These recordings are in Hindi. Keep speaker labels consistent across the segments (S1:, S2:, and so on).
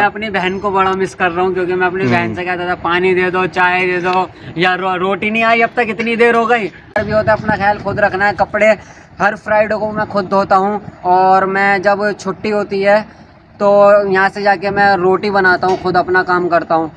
S1: मैं अपनी बहन को बड़ा मिस कर रहा हूँ, क्योंकि मैं अपनी बहन से कहता था पानी दे दो, चाय दे दो, या रोटी नहीं आई अब तक, इतनी देर हो गई। भी होता है, अपना ख्याल खुद रखना है। कपड़े हर फ्राइडे को मैं खुद धोता हूँ, और मैं जब छुट्टी होती है तो यहाँ से जाके मैं रोटी बनाता हूँ, खुद अपना काम करता हूँ।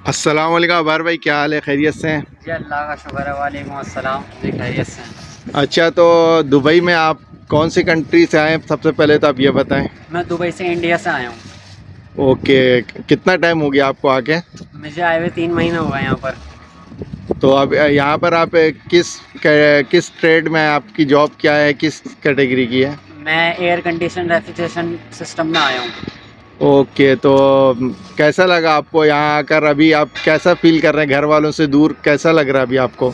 S2: अस्सलाम वालेकुम अबार भाई, क्या हाल है? खैरियत से हैं?
S1: जी अल्लाह का शुक्र है। वालेकुम अस्सलाम जी, खैरियत से हैं।
S2: अच्छा, तो दुबई में आप कौन सी कंट्री से आए हैं? सबसे पहले तो आप ये बताएं।
S1: मैं दुबई से, इंडिया से आया हूँ।
S2: ओके, कितना टाइम हो गया आपको आके?
S1: मुझे आए हुए 3 महीने हो गए यहाँ पर।
S2: तो अब यहाँ पर आप किस ट्रेड में, आपकी जॉब क्या है, किस कैटेगरी की है?
S1: मैं एयर कंडीशन रेफ्रिजरेशन सिस्टम में आया हूँ।
S2: ओके, तो कैसा लगा आपको यहाँ आकर? अभी आप कैसा फील कर रहे हैं? घर वालों से दूर कैसा लग रहा है अभी आपको?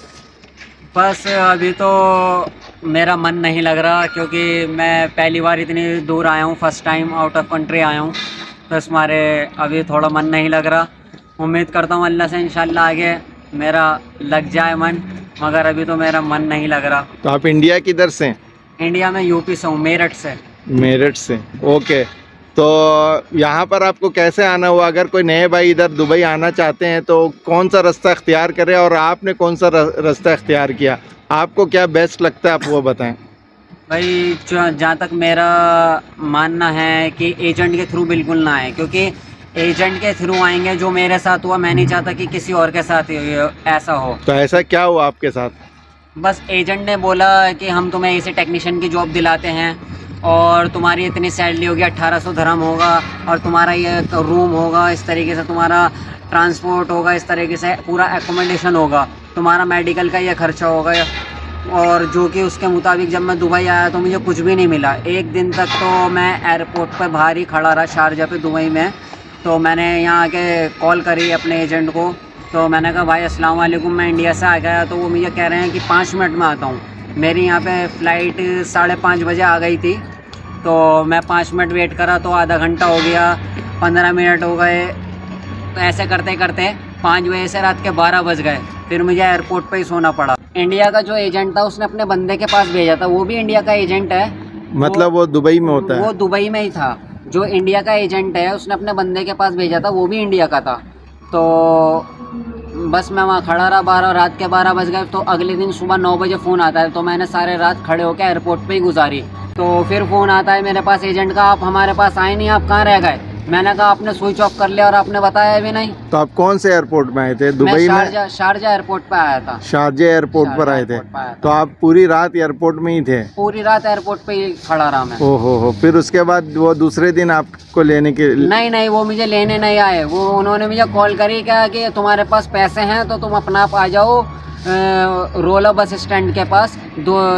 S1: बस अभी तो मेरा मन नहीं लग रहा, क्योंकि मैं पहली बार इतनी दूर आया हूँ, first time out of country आया हूँ, तो इस मारे अभी थोड़ा मन नहीं लग रहा। उम्मीद करता हूँ अल्लाह से इंशाल्लाह आगे मेरा लग जाए मन, मगर अभी तो मेरा मन नहीं लग रहा।
S2: तो आप इंडिया किधर से हैं?
S1: इंडिया में यूपी से हूँ, मेरठ से।
S2: मेरठ से, ओके। तो यहाँ पर आपको कैसे आना हुआ? अगर कोई नए भाई इधर दुबई आना चाहते हैं तो कौन सा रास्ता इख्तियार करें, और आपने कौन सा रास्ता इख्तियार किया? आपको क्या बेस्ट लगता है, आप वो बताएं।
S1: भाई जहाँ तक मेरा मानना है कि एजेंट के थ्रू बिल्कुल ना आए, क्योंकि एजेंट के थ्रू आएंगे, जो मेरे साथ हुआ, मैं नहीं चाहता कि किसी और के साथ ऐसा हो।
S2: तो ऐसा क्या हुआ आपके साथ?
S1: बस एजेंट ने बोला कि हम तुम्हें ऐसे टेक्नीशियन की जॉब दिलाते हैं, और तुम्हारी इतनी सैलरी होगी, 1800 दरहम होगा, और तुम्हारा ये रूम होगा, इस तरीके से तुम्हारा ट्रांसपोर्ट होगा, इस तरीके से पूरा एकोमोडेशन होगा, तुम्हारा मेडिकल का ये खर्चा होगा। और जो कि उसके मुताबिक जब मैं दुबई आया तो मुझे कुछ भी नहीं मिला। एक दिन तक तो मैं एयरपोर्ट पर बाहर ही खड़ा रहा, शारजा पे, दुबई में। तो मैंने यहाँ आके कॉल करी अपने एजेंट को, तो मैंने कहा भाई अस्सलाम वालेकुम, मैं इंडिया से आ गया। तो वो मुझे कह रहे हैं कि 5 मिनट में आता हूँ। मेरी यहाँ पे फ़्लाइट 5:30 बजे आ गई थी, तो मैं 5 मिनट वेट करा तो आधा घंटा हो गया, 15 मिनट हो गए, तो ऐसे करते करते 5 बजे से रात के 12 बज गए। फिर मुझे एयरपोर्ट पे ही सोना पड़ा। इंडिया का जो एजेंट था उसने अपने बंदे के पास भेजा था, वो भी इंडिया का एजेंट है।
S2: मतलब वो दुबई में होता है?
S1: वो दुबई में ही था। जो इंडिया का एजेंट है उसने अपने बंदे के पास भेजा था, वो भी इंडिया का था। तो बस मैं वहाँ खड़ा रहा, रात के 12 बज गए। तो अगले दिन सुबह 9 बजे फ़ोन आता है, तो मैंने सारे रात खड़े होकर एयरपोर्ट पे ही गुजारी। तो फिर फ़ोन आता है मेरे पास एजेंट का, आप हमारे पास आए नहीं, आप कहाँ रह गए? मैंने कहा आपने स्विच ऑफ कर लिया और आपने बताया भी नहीं।
S2: तो आप कौन से एयरपोर्ट में आए थे? दुबई में?
S1: शारजा एयरपोर्ट पे आया था।
S2: शारजा एयरपोर्ट पर आए थे? तो आप पूरी रात एयरपोर्ट में ही थे?
S1: पूरी रात एयरपोर्ट पे ही खड़ा रहा मैं।
S2: ओहो, फिर उसके बाद वो दूसरे दिन आपको लेने के? नहीं,
S1: वो मुझे लेने नहीं आए। वो उन्होंने मुझे कॉल करी क्या कि तुम्हारे पास पैसे हैं तो तुम अपना आप आ जाओ रोला बस स्टैंड के पास।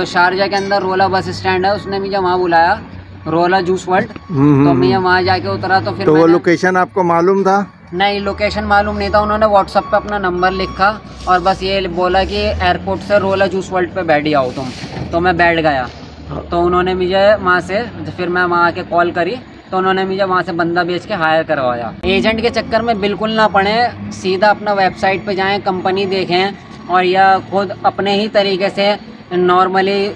S1: शारजा के अंदर रोला बस स्टैंड है, उसने मुझे वहाँ बुलाया, रोला जूस वर्ल्ड। तो मैं वहाँ जाके उतरा। तो फिर
S2: वो लोकेशन आपको मालूम था?
S1: नहीं, लोकेशन मालूम नहीं था। उन्होंने व्हाट्सएप पे अपना नंबर लिखा और बस ये बोला कि एयरपोर्ट से रोला जूस वर्ल्ड पे बैठ जाओ तुम। तो मैं बैठ गया। तो उन्होंने मुझे वहाँ से, फिर मैं वहाँ आके कॉल करी तो उन्होंने मुझे वहाँ से बंदा भेज के हायर करवाया। एजेंट के चक्कर में बिल्कुल ना पड़े, सीधा अपना वेबसाइट पे जाएँ, कंपनी देखें, और या खुद अपने ही तरीके से नॉर्मली,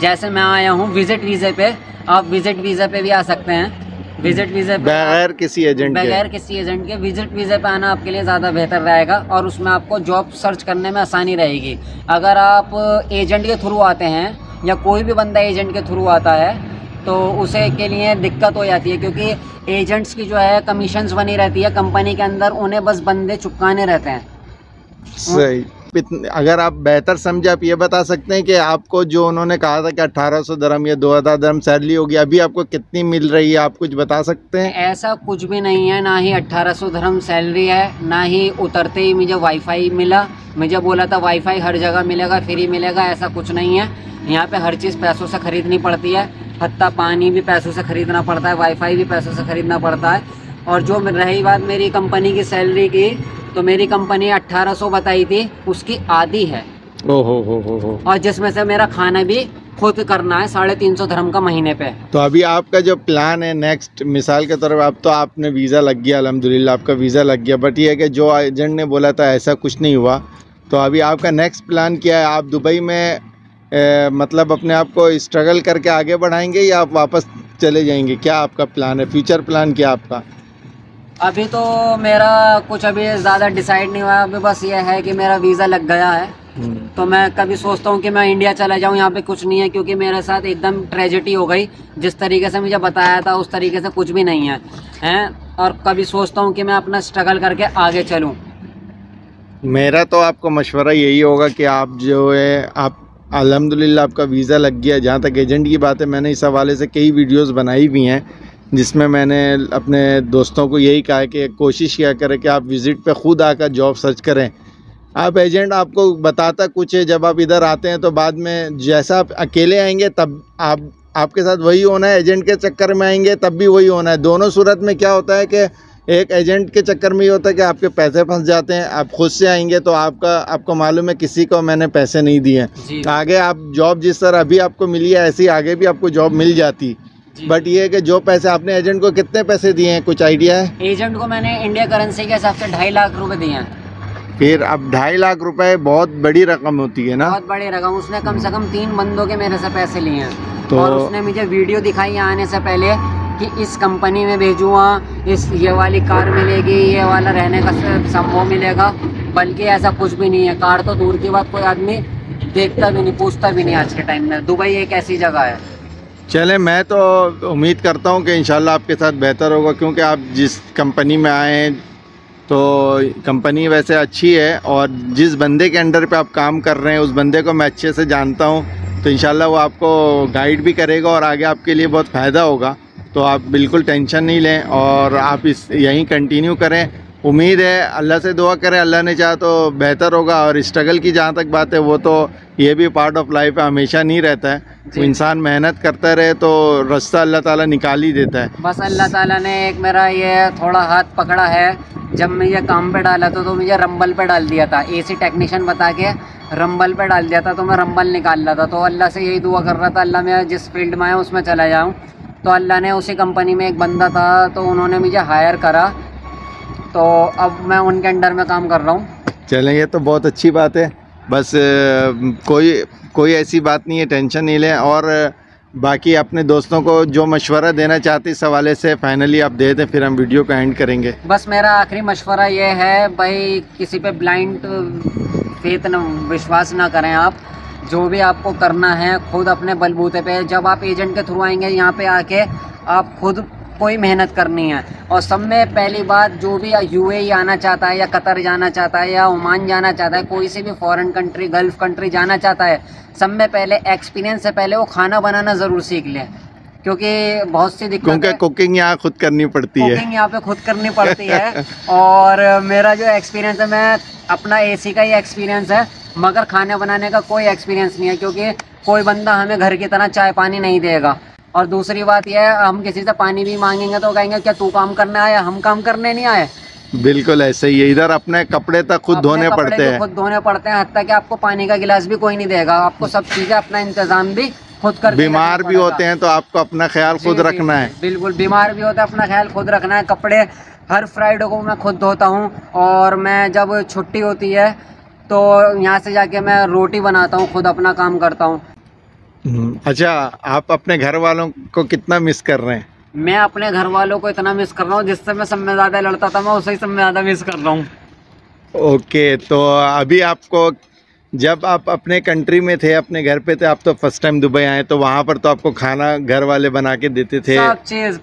S1: जैसे मैं आया हूँ विजिट वीज़े पे, आप विजिट वीज़ा पे भी आ सकते हैं। विजिट वीज़े पे बगैर किसी एजेंट के विजिट वीज़े पे आना आपके लिए ज़्यादा बेहतर रहेगा, और उसमें आपको जॉब सर्च करने में आसानी रहेगी। अगर आप एजेंट के थ्रू आते हैं या कोई भी बंदा एजेंट के थ्रू आता है तो उसे के लिए दिक्कत हो जाती है, क्योंकि एजेंट्स की जो है कमीशंस बनी रहती है कंपनी के अंदर, उन्हें बस बंदे चुपकाने रहते हैं।
S2: सही। अगर आप बेहतर समझे, आप ये बता सकते हैं कि आपको जो उन्होंने कहा था कि 1800 दरहम या 2000 दरहम सैलरी होगी, अभी आपको कितनी मिल रही है? आप कुछ बता सकते हैं?
S1: ऐसा कुछ भी नहीं है, ना ही 1800 दरहम सैलरी है, ना ही उतरते ही मुझे वाईफाई मिला। मुझे बोला था वाईफाई हर जगह मिलेगा, फ्री मिलेगा, ऐसा कुछ नहीं है। यहाँ पे हर चीज़ पैसों से ख़रीदनी पड़ती है, हत्ता पानी भी पैसों से ख़रीदना पड़ता है, वाईफाई भी पैसों से ख़रीदना पड़ता है। और जो रही बात मेरी कंपनी की सैलरी की, तो मेरी कंपनी 1800 बताई थी, उसकी आधी है।
S2: हो।
S1: और जिसमें से मेरा खाना भी खुद करना है 350 दरहम का महीने पे।
S2: तो अभी आपका जो प्लान है नेक्स्ट, मिसाल के तौर पर, अब तो आपने वीज़ा लग गया, अल्हम्दुलिल्लाह आपका वीज़ा लग गया, बट ये है कि जो एजेंट ने बोला था ऐसा कुछ नहीं हुआ, तो अभी आपका नेक्स्ट प्लान क्या है? आप दुबई में मतलब अपने आप को स्ट्रगल करके आगे बढ़ाएंगे या आप वापस चले जाएंगे? क्या आपका प्लान है, फ्यूचर प्लान क्या आपका?
S1: अभी तो मेरा कुछ अभी ज़्यादा डिसाइड नहीं हुआ। अभी बस ये है कि मेरा वीज़ा लग गया है, तो मैं कभी सोचता हूँ कि मैं इंडिया चला जाऊँ। यहाँ पे कुछ नहीं है, क्योंकि मेरे साथ एकदम ट्रेजेडी हो गई। जिस तरीके से मुझे बताया था उस तरीके से कुछ भी नहीं है हैं। और कभी सोचता हूँ कि मैं अपना स्ट्रगल करके आगे चलूँ।
S2: मेरा तो आपको मशवरा यही होगा कि आप जो है, आप अल्हम्दुलिल्लाह आपका वीज़ा लग गया। जहाँ तक एजेंट की बात है, मैंने इस हवाले से कई वीडियोस बनाई भी हैं, जिसमें मैंने अपने दोस्तों को यही कहा है कि कोशिश किया करें कि आप विज़िट पे ख़ुद आकर जॉब सर्च करें। आप एजेंट आपको बताता कुछ है, जब आप इधर आते हैं तो बाद में जैसा आप अकेले आएंगे तब आपके साथ वही होना है, एजेंट के चक्कर में आएंगे तब भी वही होना है। दोनों सूरत में क्या होता है कि एक एजेंट के चक्कर में ये होता है कि आपके पैसे फंस जाते हैं। आप खुद से आएंगे तो आपको मालूम है किसी को मैंने पैसे नहीं दिए हैं। आगे आप जॉब जिस तरह अभी आपको मिली है ऐसी आगे भी आपको जॉब मिल जाती। बट ये है कि जो पैसे आपने एजेंट को कितने पैसे दिए हैं, कुछ आइडिया है?
S1: एजेंट को मैंने इंडिया करेंसी के हिसाब से 2.5 लाख रुपए दिए हैं।
S2: फिर अब 2.5 लाख रुपए बहुत बड़ी रकम होती है ना?
S1: बहुत बड़ी रकम। उसने कम से कम 3 बंदों के मेरे से पैसे लिए हैं।
S2: तो
S1: और उसने मुझे वीडियो दिखाई आने से पहले कि इस कंपनी में भेजूँगा, ये वाली कार मिलेगी, ये वाला रहने का संभव मिलेगा। बल्कि ऐसा कुछ भी नहीं है। कार तो दूर की बात, कोई आदमी देखता भी नहीं, पूछता भी नहीं आज के टाइम में। दुबई एक ऐसी जगह है।
S2: चले, मैं तो उम्मीद करता हूँ कि इंशाल्लाह आपके साथ बेहतर होगा, क्योंकि आप जिस कंपनी में आए हैं तो कंपनी वैसे अच्छी है और जिस बंदे के अंडर पे आप काम कर रहे हैं उस बंदे को मैं अच्छे से जानता हूँ। तो इंशाल्लाह वो आपको गाइड भी करेगा और आगे आपके लिए बहुत फ़ायदा होगा। तो आप बिल्कुल टेंशन नहीं लें और आप यहीं कंटिन्यू करें। उम्मीद है, अल्लाह से दुआ करें, अल्लाह ने चाहा तो बेहतर होगा। और स्ट्रगल की जहाँ तक बात है, वो तो ये भी पार्ट ऑफ लाइफ है, हमेशा नहीं रहता है। तो इंसान मेहनत करता रहे तो रास्ता अल्लाह ताला निकाल ही देता है।
S1: बस अल्लाह ताला ने एक मेरा ये थोड़ा हाथ पकड़ा है। जब मैं ये काम पे डाला था तो मुझे रंबल पे डाल दिया था, एसी टेक्नीशियन बता के रंबल पे डाल दिया था, तो मैं रंबल निकाल रहा था। तो अल्लाह से यही दुआ कर रहा था, अल्लाह मैं जिस फील्ड में आया उसमें चला जाऊँ। तो अल्लाह ने उसी कंपनी में एक बंदा था तो उन्होंने मुझे हायर करा, तो अब मैं उनके अंडर में काम कर रहा हूँ।
S2: चलें, ये तो बहुत अच्छी बात है। बस कोई ऐसी बात नहीं है, टेंशन नहीं लें। और बाकी अपने दोस्तों को जो मशवरा देना चाहते इस हवाले से फाइनली आप दे दें, फिर हम वीडियो को एंड करेंगे।
S1: बस मेरा आखिरी मशवरा ये है भाई, किसी पे ब्लाइंड फेथ विश्वास ना करें। आप जो भी आपको करना है खुद अपने बलबूते पे, जब आप एजेंट के थ्रू आएंगे यहाँ पे आके आप खुद कोई मेहनत करनी है। और सब में पहली बात, जो भी यूएई आना चाहता है या कतर जाना चाहता है या ओमान जाना चाहता है, कोई सी भी फॉरेन कंट्री, गल्फ़ कंट्री जाना चाहता है, सब में पहले एक्सपीरियंस से पहले वो खाना बनाना ज़रूर सीख ले। क्योंकि बहुत सी दिक्कत,
S2: क्योंकि कुकिंग यहाँ खुद करनी पड़ती है।
S1: कुकिंग यहाँ पे खुद करनी पड़ती है। और मेरा जो एक्सपीरियंस है, मैं अपना एसी का ही एक्सपीरियंस है, मगर खाने बनाने का कोई एक्सपीरियंस नहीं है। क्योंकि कोई बंदा हमें घर की तरह चाय पानी नहीं देगा। और दूसरी बात यह है, हम किसी से पानी भी मांगेंगे तो कहेंगे क्या तू काम करने आया, हम काम करने नहीं आए।
S2: बिल्कुल ऐसे ही है। इधर अपने कपड़े तक खुद धोने पड़ते हैं,
S1: खुद धोने पड़ते हैं। हत्ता कि आपको पानी का गिलास भी कोई नहीं देगा। आपको सब चीज़ें अपना इंतजाम भी खुद कर।
S2: बीमार भी होते हैं तो आपको अपना ख्याल खुद रखना है।
S1: बिल्कुल, बीमार भी होता है, अपना ख्याल खुद रखना है। कपड़े हर फ्राइडे को मैं खुद धोता हूँ। और मैं जब छुट्टी होती है तो यहाँ से जाके मैं रोटी बनाता हूँ, खुद अपना काम करता हूँ।
S2: अच्छा, आप अपने घर वालों को कितना मिस कर रहे हैं?
S1: मैं अपने घर वालों को इतना मिस कर रहा हूँ, जिससे मैं सब में ज़्यादा लड़ता था, मैं उसे ही सब में ज़्यादा मिस कर रहा हूँ।
S2: ओके, तो अभी आपको, जब आप अपने कंट्री में थे, अपने घर पे थे, आप तो फर्स्ट टाइम दुबई आए, तो वहाँ पर तो आपको खाना घर वाले बना के देते थे,
S1: सब चीज़,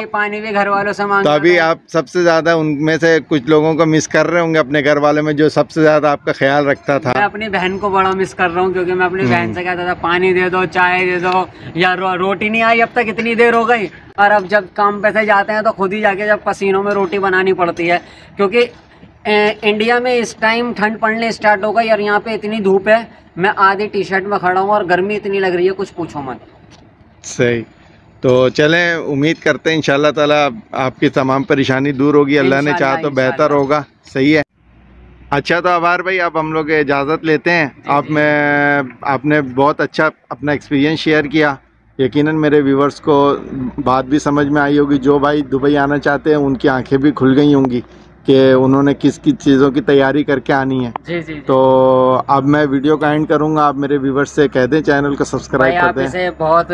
S1: पानी भी घर वालों से मांगते।
S2: तो अभी आप सबसे ज़्यादा उनमें से कुछ लोगों को मिस कर रहे होंगे अपने घर वाले में, जो सबसे ज़्यादा आपका ख्याल रखता था।
S1: मैं अपनी बहन को बड़ा मिस कर रहा हूँ, क्योंकि मैं अपनी बहन से कहता था पानी दे दो, चाय दे दो, या रोटी नहीं आई अब तक इतनी देर हो गई। और अब जब काम पे से जाते हैं तो खुद ही जाके जब पसीनों में रोटी बनानी पड़ती है। क्योंकि इंडिया में इस टाइम ठंड पड़ने स्टार्ट हो गई और यहाँ पे इतनी धूप है, मैं आधी टी शर्ट में खड़ा हूँ और गर्मी इतनी लग रही है, कुछ पूछो मत। सही।
S2: तो चलें, उम्मीद करते हैं इंशाल्लाह ताला आपकी तमाम परेशानी दूर होगी, अल्लाह ने चाहा तो बेहतर होगा। सही है। अच्छा, तो आभार भाई, अब हम लोग इजाज़त लेते हैं। आपने बहुत अच्छा अपना एक्सपीरियंस शेयर किया। यकीनन मेरे व्यूवर्स को बात भी समझ में आई होगी। जो भाई दुबई आना चाहते हैं उनकी आंखें भी खुल गई होंगी कि उन्होंने किस किस चीज़ों की तैयारी करके आनी है।
S1: जी जी।
S2: तो अब मैं वीडियो का एंड करूँगा, आप मेरे व्यूवर्स से कह दें चैनल को सब्सक्राइब कर दें। आप
S1: इसे बहुत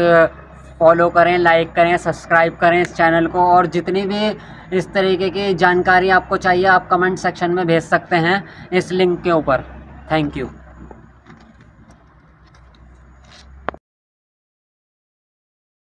S1: फॉलो करें, लाइक करें, सब्सक्राइब करें इस चैनल को, और जितनी भी इस तरीके की जानकारी आपको चाहिए आप कमेंट सेक्शन में भेज सकते हैं इस लिंक के ऊपर। Thank you.